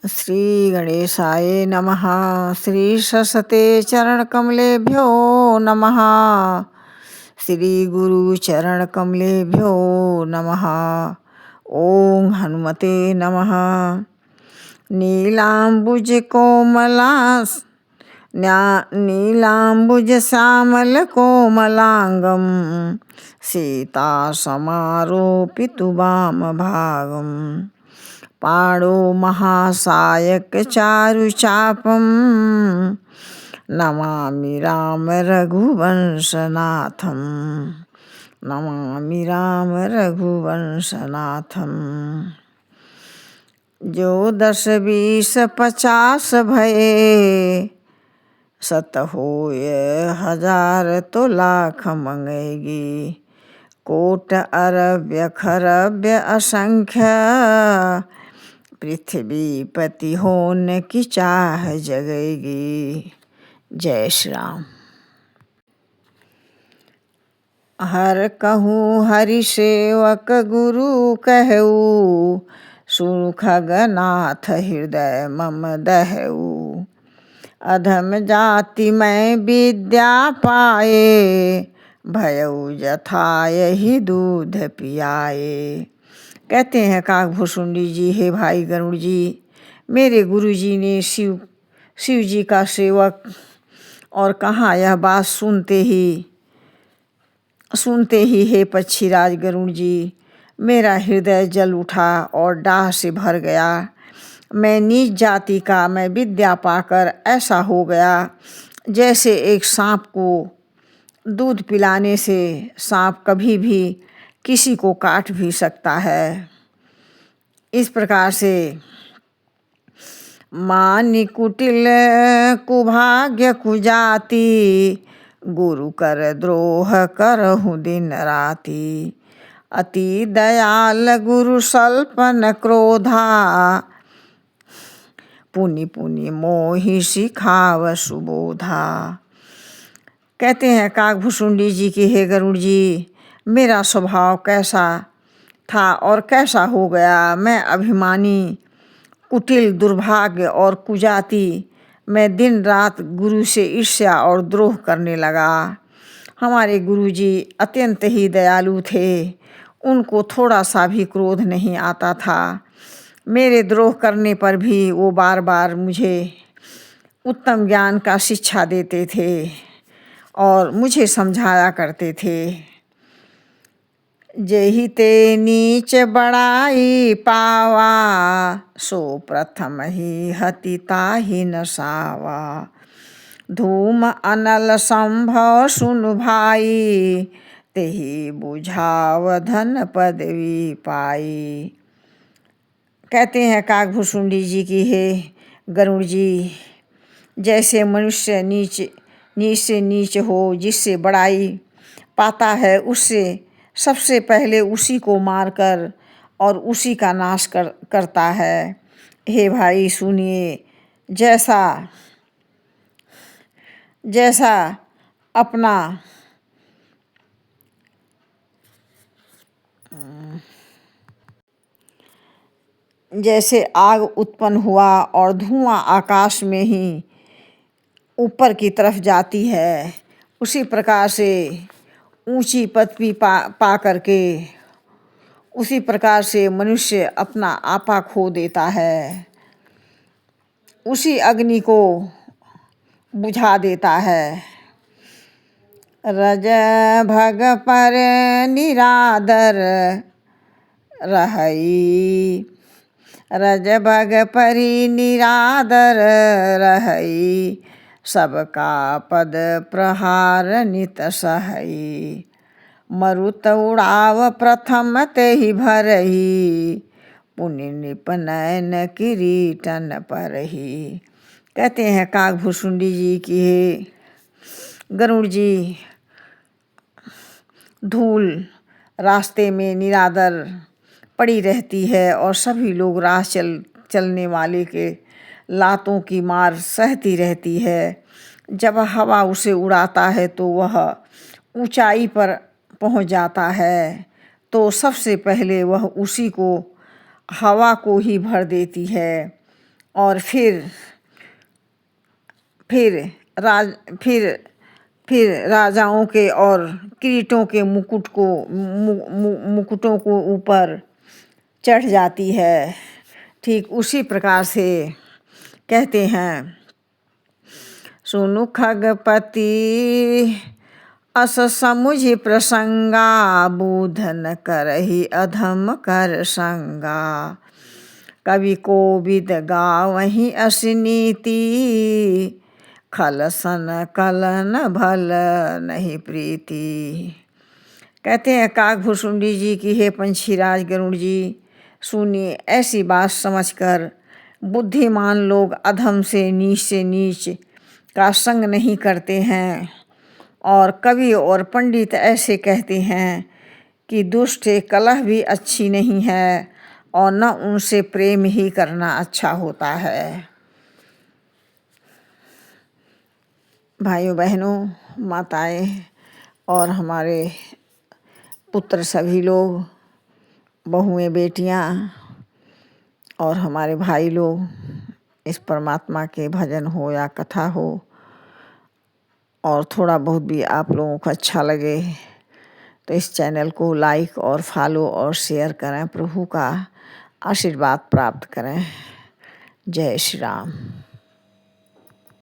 श्री गणेशाय नमः। श्री सरस्वते चरणकमलेभ्यो नमः। श्री गुरु चरणकमलेभ्यो नमः। ओम हनुमते नमः। नीलांबुज कोमलास नीलांबुज श्यामल कोमलांगम सीता समारोपितु वाम भागम पाणो महासायक चारुचापम नमामि राम रघुवंशनाथम। नमामि राम रघुवंशनाथम। जो 10 20 50 भये सत होय हजार तो लाख मंगेगी। कोट अरव्य खरव्य असंख्य पृथ्वी पति होने की चाह जगेगी। जय श्री राम। हर कहूँ हरि सेवक गुरु कहू सुनु खगनाथ हृदय मम दहऊ। अधम जाति में विद्या पाए भयऊ जथाय ही दूध पियाए। कहते हैं काकभूषुंडी जी, हे भाई गरुड़ जी, मेरे गुरु जी ने शिव जी का सेवक और कहा यह बात सुनते ही हे पक्षीराज गरुड़ जी, मेरा हृदय जल उठा और डाह से भर गया। मैं नीच जाति का, मैं विद्या पाकर ऐसा हो गया जैसे एक सांप को दूध पिलाने से सांप कभी भी किसी को काट भी सकता है। इस प्रकार से मानि कुटिल कुभाग्य कुजाति गुरु कर द्रोह करहु दिन राति। अति दयाल गुरु सल्पन क्रोधा पुनि पुनि मोहि सिखाव सुबोधा। कहते हैं काकभूषुंडी जी की, हे गरुड़ जी, मेरा स्वभाव कैसा था और कैसा हो गया। मैं अभिमानी, कुटिल, दुर्भाग्य और कुजाति, मैं दिन रात गुरु से ईर्ष्या और द्रोह करने लगा। हमारे गुरु जी अत्यंत ही दयालु थे, उनको थोड़ा सा भी क्रोध नहीं आता था। मेरे द्रोह करने पर भी वो बार बार मुझे उत्तम ज्ञान का शिक्षा देते थे और मुझे समझाया करते थे। जेहि ते नीच बड़ाई पावा सो प्रथम ही हति ताहि नसावा। धूम अनल संभव सुनु भाई तेहि बुझाव धन पदवी पाई। कहते हैं काकभूषुंडी जी की, हे गरुड़ जी, जैसे मनुष्य नीच से नीच हो, जिससे बड़ाई पाता है उससे सबसे पहले उसी को मारकर और उसी का नाश करता है। हे भाई सुनिए, जैसा अपना जैसे आग उत्पन्न हुआ और धुआं आकाश में ही ऊपर की तरफ जाती है, उसी प्रकार से ऊंची पदवी पा करके उसी प्रकार से मनुष्य अपना आपा खो देता है, उसी अग्नि को बुझा देता है। रज भग पर निरादर रहई, रज भग परि निरादर रहई, सबका पद प्रहार नित सहई। मरुत उड़ाव प्रथम तेहि भरही, पुनि निपनयन किरीटन परही। कहते हैं काकभूषुंडी जी की, हे गरुड़ जी, धूल रास्ते में निरादर पड़ी रहती है और सभी लोग राह चलने वाले के लातों की मार सहती रहती है। जब हवा उसे उड़ाता है तो वह ऊंचाई पर पहुंच जाता है, तो सबसे पहले वह उसी को, हवा को ही भर देती है। और फिर राज फिर राजाओं के और किरीटों के मुकुटों को ऊपर चढ़ जाती है। ठीक उसी प्रकार से कहते हैं, सुनु खगपति अस समुझि प्रसंगा, बूधन करहि अधम कर संगा। कवि कोविद गावहि अस नीति, खलसन कलन भल नहीं प्रीति। कहते हैं काकभुसुंडी जी की, हे पंछीराज गरुड़ जी, सुनिए, ऐसी बात समझकर बुद्धिमान लोग अधम से नीच का संग नहीं करते हैं। और कवि और पंडित ऐसे कहते हैं कि दुष्ट कलह भी अच्छी नहीं है और न उनसे प्रेम ही करना अच्छा होता है। भाइयों बहनों, माताएं और हमारे पुत्र सभी लोग, बहुएं बेटियां और हमारे भाई लोग, इस परमात्मा के भजन हो या कथा हो और थोड़ा बहुत भी आप लोगों को अच्छा लगे तो इस चैनल को लाइक और फॉलो और शेयर करें। प्रभु का आशीर्वाद प्राप्त करें। जय श्री राम।